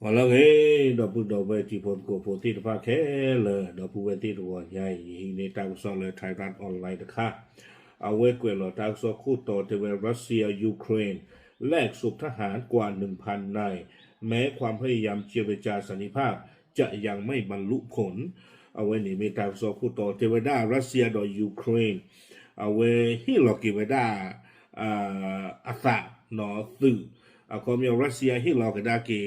完了嘿，那不到外地方过破地的话开了，那不外地的话，呀，你当说了台湾 online 的ค่ะเอาไว้กว่าเราตากสอคู่ต่อที่ว่ารัสเซียยูเครนแลกศพทหารกว่า 1,000 นายแม้ความพยายามเจรจาสันติภาพจะยังไม่บรรลุผลเอาไว้นี่มีตากสอคู่ต่อที่ว่าได้รัสเซียต่อยูเครนเอาไว้ที่เราเก็บไว้ได้อาสาเนาะสื่อก็มีรัสเซียที่เราก็ได้เกี่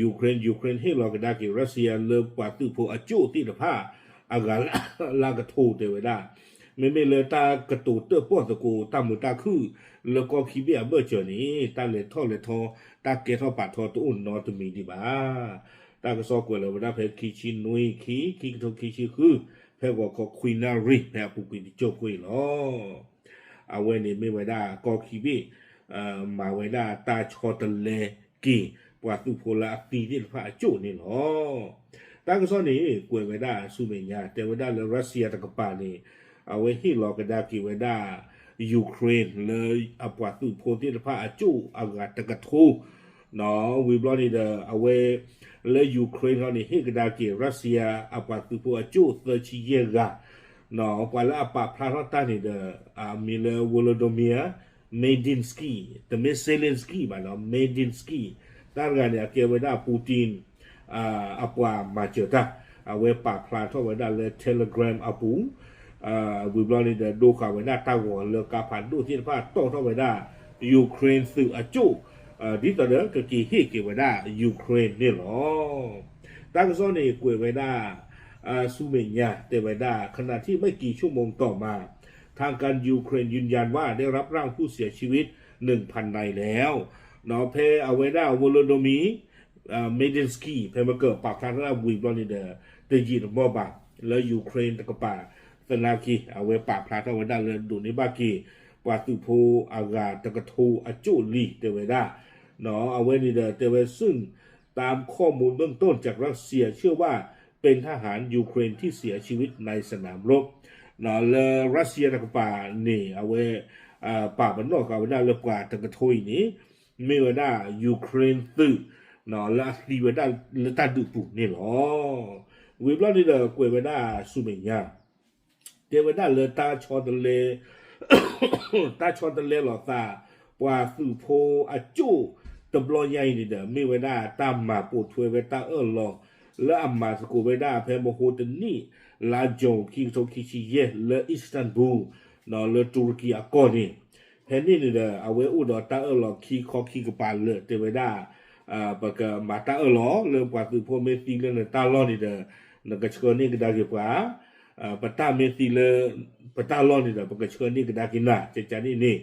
ยูเครนที่เราก็ได้เกี่รัสเซียเลิกกว่าตื่นผู้อจุที่ละผ้าอากาศลากระทูเทวดาไม่เลยตากระตูเตอร์ป้อนตะกูตามือตาคือแล้วก็ขี้เบี้ยเบื่อเจอนี้ตาเลยท่อตาเกท่อปาดท่อตัวอุ่นนอนตัวมีดีบ้าตากระซอกวยเลยว่าเพขี้ชินุยขี้กระทงขี้ชิคือเพว่าก็คุยนารีเพปุกุยที่โจกุยหรอเอาไว้นี่ไม่ไว้ได้ก็ขี้เบี้ยมาไว้ได้ตาชอตะเลกีปว่าตุโพลาตีที่พระโจนี่หรอตากระซอนี่กวยไว้ได้สุเมียแต่ไว้ได้เลยรัสเซียตะกปานี่เอาไว้ที่รอกันได้กี่ไว้ได้ยูเครนเลยอัปวัตุโพธิพระจูอากาศตะกะทูเนาะวิบลอนี่เดเอาไว้เลยยูเครนเขานี่ให้กันได้กี่รัสเซียอัปวัตุโพธิจูเตชิเยกาเนาะกว่าแล้วอัปพระรัตนี่เดมีเลวโลโดเมียเมดินสกีแต่ไม่เซเลนสกีบ้านเนาะเมดินสกีตั้งกันเนี่ยเกี่ยวไว้ได้ปูตินอัปวามาเจอตาเอาไว้ปากพลาดเท่าไว้ได้เลยเทเลกราฟอัปูวิบลอนี่เดดูข่าวไว้ได้ตั้งหัวเลือกการผ่านดูที่พลาดต้องเท่าไว้ได้ยูเครนสื่ออจุดิตอนเดิมก็กี่ที่เกี่ยวไว้ได้ยูเครนนี่หรอตั้งโซนนี่กวยไว้ได้ซูเมเนียแต่ไว้ได้ขณะที่ไม่กี่ชั่วโมงต่อมาทางการยูเครนยืนยันว่าได้รับร่างผู้เสียชีวิต 1,000 นายแล้วเนาะเพเอาไว้ได้วโลโดมีเมดินสกีเพมาเกิดปากทางด้านวิบลอนี่เดได้ยินบ่บ่าแล้วยูเครนตะกป่าสนาคีเอาไว้ปากพลาดเอาไว้ได้เลยดูในบากีปาตุโพอากาตะกะทูอจุลีเตเวดาเนาะเอาไว้นี่เดเตเวซึ่งตามข้อมูลเบื้องต้นจากรัสเซียเชื่อว่าเป็นทหารยูเครนที่เสียชีวิตในสนามรบเนาะเลรัสเซียตะกป่านี่เอาไว้ป่าบ้านนอกเอาไว้ได้เลยกว่าตะกะทูนี้ไม่ว่าได้ยูเครนตื้อเนาะและที่ว่าได้และตัดดุปุนี่หรอวิบลอนี่เดกวยไว้ได้สุเมียเทวดาเลตาชอตเลตาชอตเลหลอตาปว่าสืโพอจูตบลอใหญ่นี่เด้อมีไว้ได้ตามมาปูถวยไว้ตาลอและอัมมาสกูไว้ได้เพมโฮตนี่ลาจงคิโตคิชิเยและอิสตันบูลเนาะและตุรกีอากอนี่เพนี่นี่เด้อเอาไว้อุดอตาลอคีคอคีกปาเลเทวดาปะกะมาตาลอเลปว่าสืโพเมติเลนตาลอนี่เด้อนักชกนี่ก็ได้กว่าปตาเมติเลปตาลอนี่เด้อปกชกนี่ก็ได้กินน่ะจะจานี่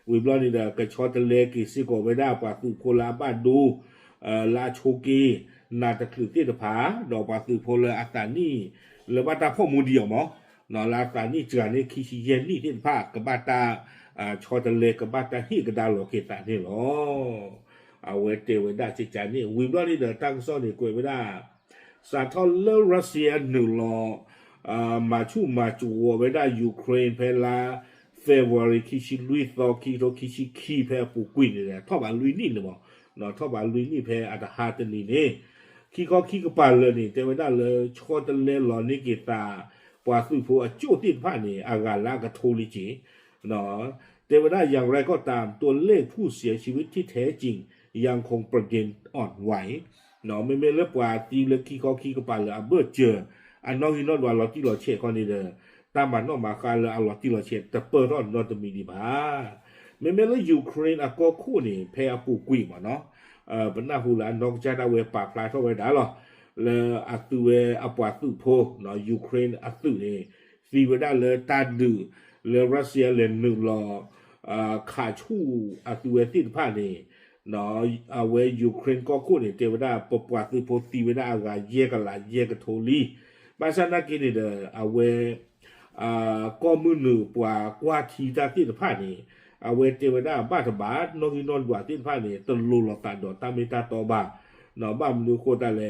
วิบลอนี่เด้อกะชอตเลกิสิโกไว้ได้ปว่าสืโพลาบ้านดูลาโชกีนาตะคือที่ตะผาดอกปว่าสืโพลอาตานี่เลบาตาพ่อมูเดียวหมอเนาะลาตานี่เจือนี่คิชิเยนนี่ที่ภาคกะบาตาชอตเลกะบาตาฮีกะดาโลเกตานี่หรอเอาไว้เตไว้ได้จะจานี่วิบลอนี่เด้อตั้งซ้อนี่กวยไว้ได้สาทอเลรัสเซียหนึ่งลอมาชูมาจูไว้ได้ยูเครนเพลาเฟวอริคิชิลุยตอคิโตคิชิคีเพปูกุยเนี่ยท่อบาลุยนี่เลยมั้งเนาะท่อบาลุยนี่เพอัตฮาตนี่เนี่ยคีก็คีก็ปาเลยนี่แต่ไว้ได้เลยชอตเลหลอนิกิตาปว่าสุโพอจูติดผ้านี่อากาลากะโทลิจิเนาะแต่ไว้ได้อย่างไรก็ตามตัวเลขผู้เสียชีวิตที่แท้จริงยังคงประเด็นอ่อนไหวเนาะไม่เลิกว่าตีเลยคีก็คีก็ปาเลยเบอร์เจออันน้องฮินอดว่าเราที่เราเช็คคนนี้เด้อตามมันนอกมาการเลยเอาเราที่เราเช็คแต่เปิดรอดนอตมีดีบ้าไม่เลยยูเครนอะก็คู่นี่แพ้ปูกุยมาเนาะบรรดาฮูลานอกจากเอาไว้ปากพลายเข้าไปได้หรอเลยอัตุเวอปวาตุโพเนาะยูเครนอัตุนี่ฟีเวด้าเลยตาดื้อเลยรัสเซียเลยหนึ่งรอขาชูอัตุเวติดผ้านี่เนาะเอาไว้ยูเครนก็คู่นี่เทวดาปปวาตุโพตีเวด้าอากาเยกละเยกโทลีบาซานากินี่เด้อเอาไว้ก็มือหนึ่งปว่ากว่าทีตาที่ตะผ้านี่เอาไว้เทวดาบ้าตบาดนกินอนกว่าที่ผ้านี่ตะลุลตาดอตาเมตาตอบาเนาะบ้ามดูโคตาแล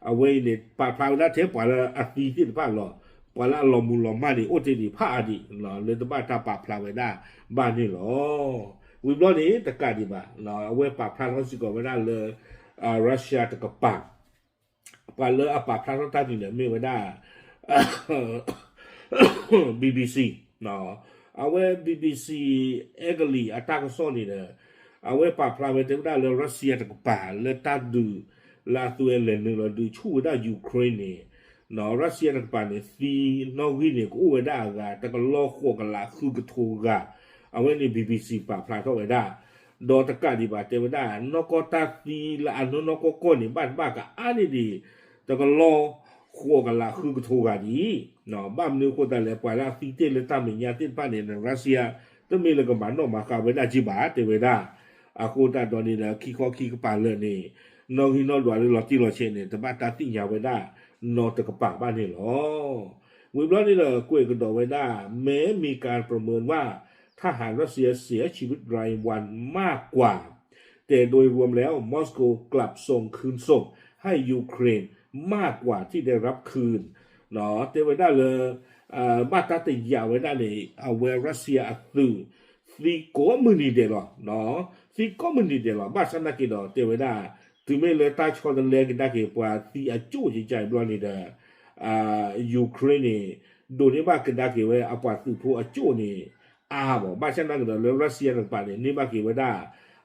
เอาไว้เนี่ยปาพาละเทปว่าละอตีที่ตะผ้าหรอว่าละลอมูลอมานี่โอเทดีผ้าอดีเนาะเลยตะบ้าตาปาพลาไว้ได้บ้านนี่หรอวิบล้อนี้ตะกาดีบ่าเนาะเอาไว้ปาพลาเขาสิก่อไว้ได้เลย รัสเซียตะกปากปาเลอปากพระรัตน์เนี่ยไม่ได้ BBC เนาะเอาไว้ BBC เอกลีอัตราก็ซ้อนนี่เนี่ยเอาไว้ปากพระเวทได้เลยรัสเซียตะกปากเลยตัดดูลาตัวเลนเนี่ยเราดูชูได้ยูเครนเนี่ยเนาะรัสเซียตะกปากเนี่ยซีนอร์วีเนี่ยก็อุ้ยได้กันแต่ก็ล้อขั้วกันละคือกระทูกันเอาไว้ใน BBC ปากพระเท่าไหร่ได้ดอตะกาดีบาเทวดานกตาซีละอันนกก้นนี่บ้านบ้ากะอันนี้ดีแต่ก็ล้อขั้วกันละคือกระทูกันดีเนาะบ้านนึกคนแต่ละปล่อยละซีเตเลยตามอย่างที่ป้าเนี่ยรัสเซียต้องมีเลยก็บ้านนอกมาคาเวดาจิบาเทวดาอากูตาตอนนี้นะขี้ข้อขี้กระปาเลยนี่น้องฮินอดวาเลยหลอดที่หลอดเชนเนี่ยแต่บ้านตาติ่งยาวเวดานอตะกระปากบ้านนี่หรอวิบล้อนี่เลยกล้วยกระดอเวดาแม้มีการประเมินว่าทหารรัสเซียเสียชีวิตรายวันมากกว่าแต่โดยรวมแล้วมอสโกกลับส่งคืนศพให้ยูเครนมากกว่าที่ได้รับคืนเนาะเทวดาเลยบ้านตาติ่งยาวเวดาเนี่ยเอาเวรัสเซียอัตสีก็มือนี่เดียวเนาะสีก็มือนี่เดียวบ้านฉันนักกินดอเทวดาถึงไม่เลยตาชอดเลยกินได้กี่กว่าสีอาจูจิใจบล้อนี่เด้อยูเครนนี่โดนนี่บ้านกินได้กี่เว้อาปาสืบผู้อาจูนี่บอกบ้านฉันนักกินดอแล้วรัสเซียต่างป่านี่บ้านกี่เว้ได้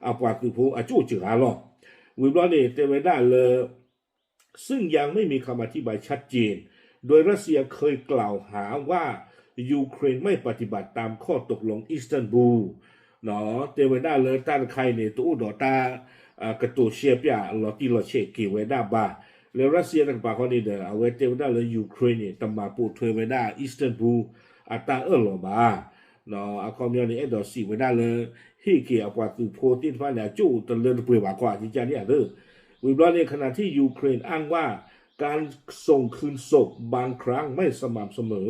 อาปาสืบผู้อาจูจืดหาหรอวิบล้อนี่เทวดาเลยซึ่งยังไม่มีคำอธิบายชัดเจนโดยรัสเซียเคยกล่าวหาว่ายูเครนไม่ปฏิบัติตามข้อตกลงอิสตันบูลเนาะเทวดาเลยต้านใครเนี่ยตัวดอตากระตุเชียบยาลอติลอเชกิเวดาบาแล้วรัสเซียต่างป่าเขานี่เด้อเอาไว้เทวดาเลยยูเครนเนี่ยตำมาปูเทวดาอิสตันบูลอัตตาลอบาเนาะอาคอมยอนี่เอดอสีเวดาเลยฮีเกียกว่าคือโพตินฟ้าเนี่ยจู่ตะเลินเปลือยกว่าที่จะเนี่ยเด้อวิบล้อในขณะที่ยูเครนอ้างว่าการส่งคืนศพบางครั้งไม่สม่ำเสมอ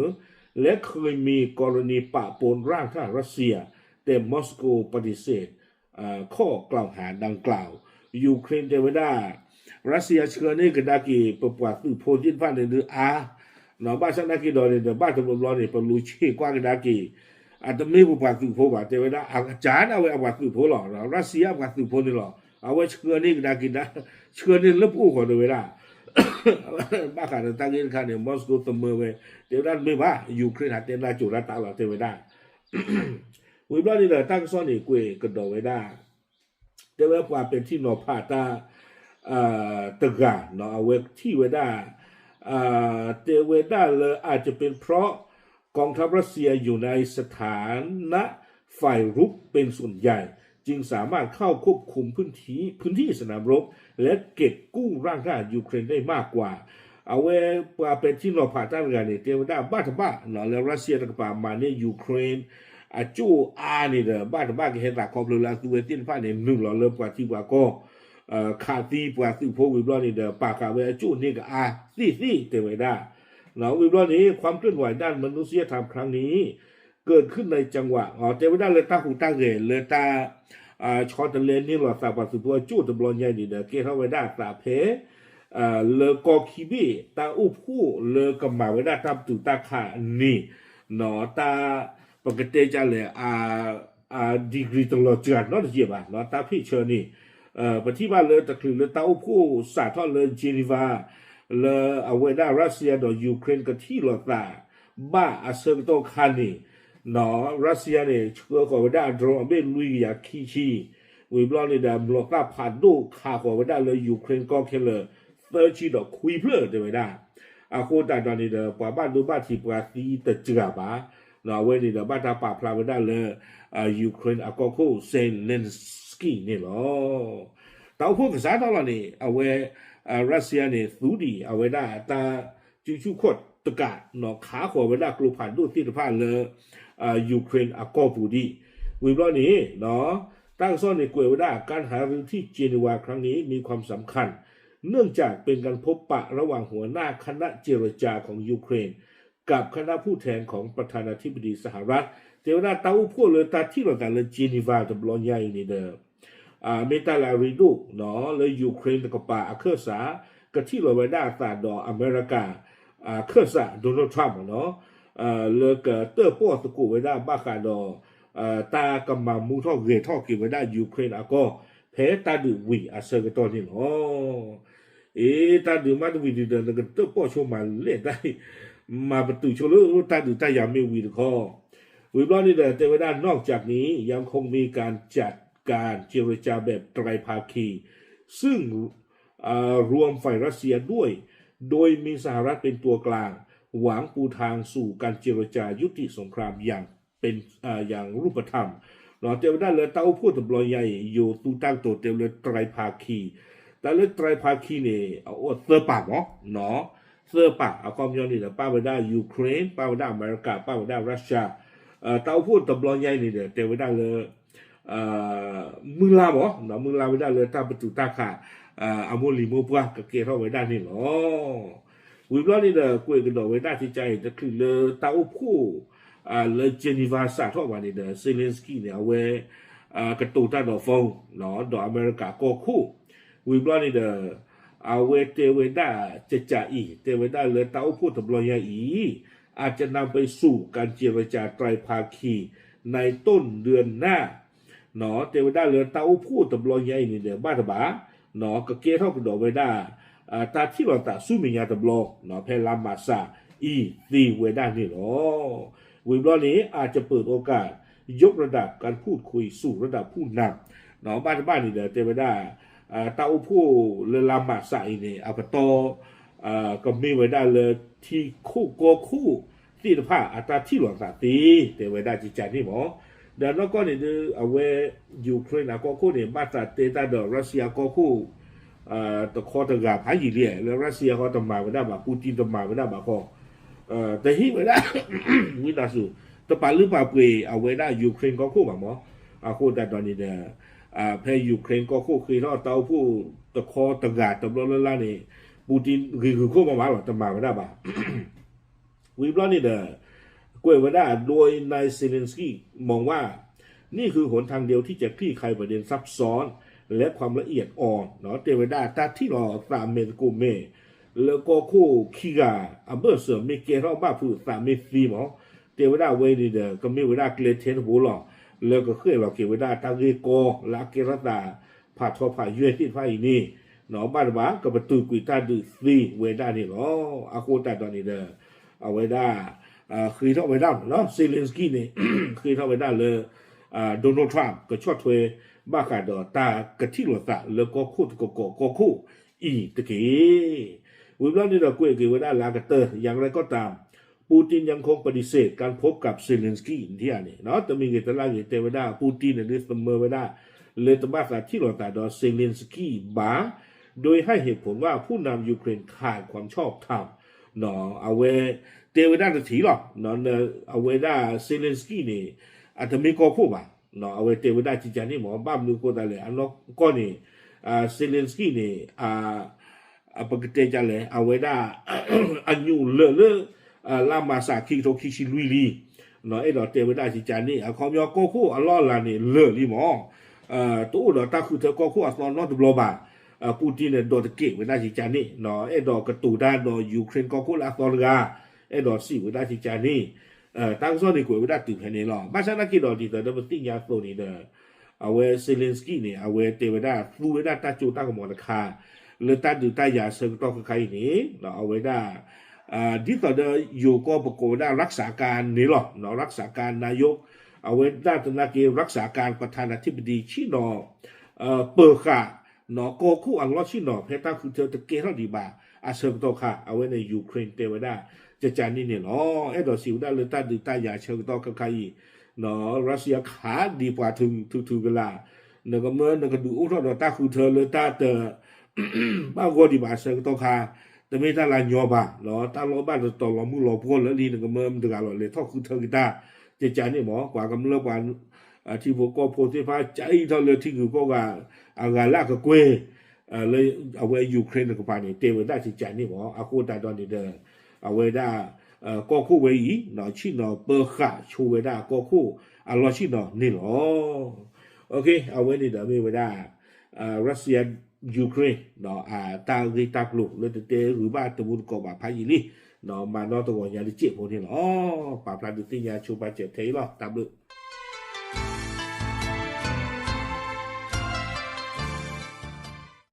และเคยมีกรณีปะปนร่างทหารรัสเซียแต่มอสโกปฏิเสธข้อกล่าวหาดังกล่าวยูเครนเทวดารัสเซียเชื่อในกระดากีประวัติคือโพจินฟ้าในเดือเนาะบ้านฉันนักกีฬาในเดือบ้านตำรวจรอในปลุชีกว่ากระดากีอาจจะไม่ประวัติคือโพบาเทวดาอาจารย์เอาไว้ประวัติคือโพหรอรัสเซียประวัติคือโพนี่หรอเอาไว้เชื่อในกระดากีนะเชื่อในเรื่องผู้คนเทวดาบ้าขาดตั้งเงินค่าเนี่ยมอสโกเสมอเว้ยเดี๋ยวนั้นไม่ว่ายูเครนหาเต็มได้จุดละตาหล่อเทวดาวิบล้อนี่เลยตั้งซ่อนอีกเกวยกระโดดไว้ได้แต่ว่าความเป็นที่นอพาตาตะกาเนาะเอาไว้ที่ไว้ได้เทวดาเลยอาจจะเป็นเพราะกองทัพรัสเซียอยู่ในสถานะฝ่ายรุกเป็นส่วนใหญ่จึงสามารถเข้าควบคุมพื้นที่สนามรบและเก็บกู้ร่างทหารยูเครนได้มากกว่าเอาไว้เป็นที่นอพาตากันเนี่ยเทวดาบ้าทบ้าเนาะแล้วรัสเซียตะกป่ามาเนี่ยยูเครนจูนี่เด้อบ้าทบ้าก็เห็นตาคอมเลยละตัวที่ฟ้าเนี่ย1เริ่มกว่าที่ว่าก็ขาตีกว่าที่พวกวิบล้อนี่เด้อปากกาเวจูนี่ก็ซี่เทวดาเนาะวิบล้อนี้ความเคลื่อนไหวด้านมนุษยธรรมครั้งนี้เกิดขึ้นในจังหวะเทวดาเลยตาหูตาเรเลยตาชอตเลนนี่หรอสาปัสสุตัวจูตบลอนใหญ่นี่เด้อเกเข้าไว้ได้ตาเพเลกอคีบีตาอุผู้เลกมาไว้ได้ตามตุตาขานี่เนาะตาปกติจะเลยดีกรีตลอดจัดเนาะที่บ้านเนาะตาพี่เชอนี่ปฏิบัติเลยตะคลือเลยตาอุผู้สาทอเลยเจนีวาเลยเอาไว้ได้รัสเซียดอยูเครนกับที่หลอดตาบ้าอาเซอร์โตคานีเนาะรัสเซียเนี่ยเชื่อขอไว้ได้โดรนเบลุยยาคีชีวิบล้อนี่ได้บล็อกตาผ่านดูขาขอไว้ได้เลยยูเครนก็แค่เลยเตอร์ชีดอกคุยเพลอได้ไว้ได้โคตรตอนนี้เด้อป่าบ้านดูบ้านที่ปราตีตะเจือบ้าเนาะเว้ยนี่เด้อบ้านตาป่าพลาไว้ได้เลยยูเครนก็โคเซนเลนสกี้นี่หรอแต่พวกภาษาตอนนี้เอาไว้รัสเซียเนี่ยสูดีเอาไว้ได้ตาจู่ๆโคตรตะกาเนาะขาขอไว้ได้กลุ่มผ่านดูที่ผ่านเลยยูเครนก็ปูดีวิบล้อนี้เนาะตั้งซ่อนในกล้วยไว้ได้การหารือที่เจนีวาครั้งนี้มีความสำคัญเนื่องจากเป็นการพบปะระหว่างหัวหน้าคณะเจรจาของยูเครนกับคณะผู้แทนของประธานาธิบดีสหรัฐเทวดาตาอุพวกเลยตาที่เราแต่ละเจนีวาตะบลอนใหญ่นี่เด้อเมตาลาริดูเนาะเลยยูเครนตะกป่าเครือสากะที่เราไว้ได้ตาดออเมริกาเครือสาโดนัลด์ทรัมป์เนาะเลยเกิดเตอร์ป้อตะกูไว้ได้บ้าคาดอตากำมามูท่อเกท่อกิไว้ได้ยูเครนก็ เพตาดูวีอาเซกตอนนี่เนาะตาดูมาดูวีดีเดนก็ตัวป้อชมาเล่ได้มาประตูโชลตาดูตายามีวีดคอวิบลอนี่แต่เวลานอกจากนี้ยังคงมีการจัดการเจรจาแบบไตรภาคีซึ่งรวมฝ่ายรัสเซียด้วยโดยมีสหรัฐเป็นตัวกลางหวังปูทางสู่การเจรจายุติสงครามอย่างเป็นอย่างรูปธรรมเนาะเทวดาเลยเต้าพูดตบลอยใหญ่อยู่ตูตั้งตัวเทวเลยไตรภาคีแต่เลยไตรภาคีเนี่ยเอาเสื้อปากเนาะเสื้อปากเอาความย้อนนี่แหละป้าไปได้ยูเครนป้าไปได้อเมริกาป้าไปได้รัสเซียเต้าพูดตบลอยใหญ่นี่เดี๋ยวเทวดาเลยมึงลาบ่เนาะมึงลาไปได้เลยตาประตูตาขาอาโมลิโมปัวกับเกเข้าไว้ได้นี่เนาะวิบลอนี่เด้อคุยกันดอกไว้ได้ที่ใจจะคือเลยเต้าพูดเลยเจนีวาสาทอวันนี้เด้อเซเลนสกี้เนี่ยเอาไว้กระตูตาดอกฟงเนาะดอกอเมริกาก็คู่วิบลอนี่เด้อเอาไว้เตเวด้าจะจ่าอีเตเวด้าเลยเต้าพูดตบลอยอีอาจจะนำไปสู่การเจรจาไตรภาคีในต้นเดือนหน้าเนาะเทวดาเรือเต้าพูดตบลอยใหญ่นี่เดี๋ยวบ้าตบาเนาะก็เกี่ยวกับดอกไว้ได้ตาที่เราตัดสู้มีญาตบลอกเนาะเพลามาซาอีตีไว้ได้นี่เนาะวิบลอนี้อาจจะเปิดโอกาสยกระดับการพูดคุยสู่ระดับผู้นำเนาะบ้านนี่เดี๋ยวเทวดาเต้าพูดเรือลามาซาอีนี่อัปโตก็มีไว้ได้เลยที่คู่โกคู่ที่ผ้าอัตราที่หลวงตาตีแต่ไว้ได้จิตใจนี่หมอเดี๋ยวน้องก็เนี่ยเอาไว้ยูเครนก็คู่เนี่ยมาตราเตตาเดอรัสเซียก็คู่ตะคอตะกาพายีเลียแล้วรัสเซียเขาตมาไม่ได้มาปูตินตมาไม่ได้มาก็แต่ที่ไม่ได้วินาสุตะปาหรือปาเปย์เอาไว้ได้ยูเครนก็คู่แบบหมอคู่แต่ตอนนี้เนี่ยแพ้ยูเครนก็คู่คือเราเตาผู้ตะคอตะกาตะบลล่านี่ปูตินคือคู่มาหรอตมาไม่ได้ป่ะวิบลอนี่เด้อกวยว่าได้โดยนายเซเลนสกี้มองว่านี่คือหนทางเดียวที่จะคลี่คลายประเด็นซับซ้อนและความละเอียดอ่อนเนาะเทวดาตาที่รอสามเมนกูเมแล้วก็คู่คีกาอัมเบอร์เสริมเมเกรอบ้าผู้สามเมซีหมอเทวดาเวนีเด้อก็มีเวลาเกลเทนหูหล่อแล้วก็เคยเราเกวดาตาเรโกลาเกรตาผ่าทอผ่าเยื่อที่ผ่าอีนี่เนาะบ้านบ้ากับประตูกุยตาดือซีเวดานี่เนาะอาโคตาตอนนี้เด้อเอาไว้ได้คือเท่าไปได้เนาะเซเลนสกี้นี่ คือเท่าไปได้เลยโดนัลด์ทรัมป์ก็ชอบถวยบ้าขาดตากระที่หลวงตาแล้วก็คู่ก็คู่อีตะกี้วิบลอนี่เราคุยกันว่าได้ลากเตอร์อย่างไรก็ตามปูตินยังคงปฏิเสธการพบกับเซเลนสกี้ที่อันนี้เนาะแต่มีเงตลาเงเตวดาปูตินเนี่ยเสมอไว้ได้เลยตบ้าขาที่หลวงตาดอเซเลนสกี้บ้าโดยให้เหตุผลว่าผู้นำยูเครนขาดความชอบธรรมเนาะเอาไว้เทวดาจะถีหรอกเนาะเอาไว้ได้เซเลนสกี้นี่อาจจะมีก็พูดว่าเนาะเอาไว้เทวดาจริงๆนี่หมอบ้ามือก็ได้เลยอันนั้นก็นี่เซเลนสกี้นี่ปกติจะเลยเอาไว้ได้อันยูเลลามาสาคิโตคิชิลุยลีเนาะไอ้ดอกเทวดาจริงๆนี่ความยอก็คู่อัลลอฮ์ลานี่เลลีหมอตัวดอกตาคือเธอก็คู่อัลลอฮ์นอตบลอบาปูตินเนี่ยดอกตะเกียบไว้ได้จริงๆนี่เนาะไอ้ดอกกระตูด้านดอกยูเครนก็คู่อัลลอฮ์กาไอ้ดอกสี่ไว้ได้จริงๆนี่ตั้งโซนนี่คุยไว้ได้ตื่นแผ่นนี้หรอมาชนะกี่ดอกดีแต่ดับติ้งยาโซนี่เด้อเอาไว้เซเลนสกี้เนี่ยเอาไว้เทวดาฟูไว้ได้ตาจูตากมอนาคาเลือดตาดูตายาเสกตอกใครนี่เราเอาไว้ได้ที่ต่อเดอยู่ก็ประกอบได้รักษาการนี่หรอเนาะรักษาการนายกเอาไว้ได้ตนาเกรักษาการประธานาธิบดีชิโนเปิดค่ะเนาะโกคู่อังลอชิโนเพต้าคือเธอตะเกียรดีบาอาเซกตอค่ะเอาไว้ในยูเครนเทวดาจะจานี่เนี่ยเนาะไอ้ดอกสิวได้เลยตาดูตายาเชิงตอกับใครเนาะรัสเซียขาดีกว่าถึงเวลาเนาะก็เมื่อเนาะก็ดูอุ้งทอดตาคือเธอเลยตาเตอบ้าก็ดีบาเชิงตอค่ะแต่ไม่ตาลายอบ่าเนาะตาล้อบ้านต่อล้อมือล้อพ้นแล้วดีเนาะก็เมื่อมันถึงอะไรเลยทอคือเธอกีตาจะจานี่หมอกว่ากำเริบกว่าที่พวกก็โพธิพาใจเท่าเลยที่คือก็ว่าอากาลากกวยเลยเอาไว้ยูเครนกับปานี่เตวได้จะจานี่หมออากูตาตอนนี้เด้อเอาไว้ได้ก็คู่ไว้อีเนาะชิเนาะเปิดขาชูไว้ได้ก็คู่อัลลอชิเนาะนี่หรอโอเคเอาไว้นี่เดี๋ยวมีไว้ได้รัสเซียยูเครนเนาะตาลีตากลุเลยเตหรือบ้านตะบุนกบพายิลีเนาะมานอตัวอย่างที่เจ็บพวกนี้หรอป่าพลาดติยาชูบาเจ็บเทหรอตามดู